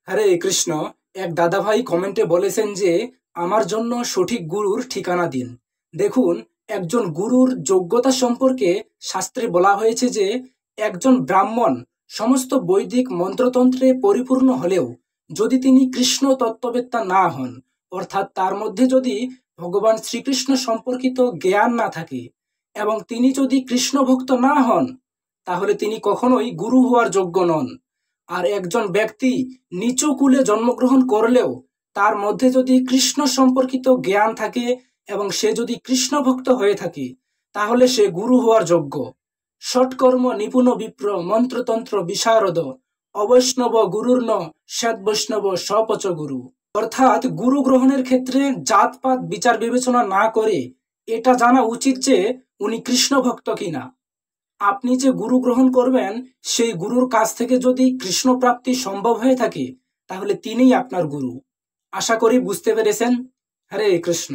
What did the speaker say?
হরে কৃষ্ণ। এক দাদাভাই কমেন্টে বলেছেন যে আমার জন্য সঠিক গুরুর ঠিকানা দিন। দেখুন, একজন গুরুর যোগ্যতা সম্পর্কে শাস্ত্রে বলা হয়েছে যে একজন ব্রাহ্মণ সমস্ত বৈদিক মন্ত্রতন্ত্রে পরিপূর্ণ হলেও যদি তিনি কৃষ্ণ তত্ত্ববেত্তা না হন, অর্থাৎ তার মধ্যে যদি ভগবান শ্রীকৃষ্ণ সম্পর্কিত জ্ঞান না থাকে এবং তিনি যদি কৃষ্ণ ভক্ত না হন, তাহলে তিনি কখনোই গুরু হওয়ার যোগ্য নন। আর একজন ব্যক্তি নিচু কুলে জন্মগ্রহণ করলেও তার মধ্যে যদি কৃষ্ণ সম্পর্কিত জ্ঞান থাকে এবং সে যদি কৃষ্ণ ভক্ত হয়ে থাকে, তাহলে সে গুরু হওয়ার যোগ্য। ষটকর্ম নিপুণ বিপ্র মন্ত্রতন্ত্র বিশারদ অবৈষ্ণব গুরুর্ন শ্বেত বৈষ্ণব স্বপচ গুরু। অর্থাৎ গুরু গ্রহণের ক্ষেত্রে জাতপাত বিচার বিবেচনা না করে এটা জানা উচিত যে উনি কৃষ্ণ ভক্ত কিনা। আপনি যে গুরু গ্রহণ করবেন, সেই গুরুর কাছ থেকে যদি কৃষ্ণ প্রাপ্তি সম্ভব হয়ে থাকে, তাহলে তিনিই আপনার গুরু। আশা করি বুঝতে পেরেছেন। হরে কৃষ্ণ।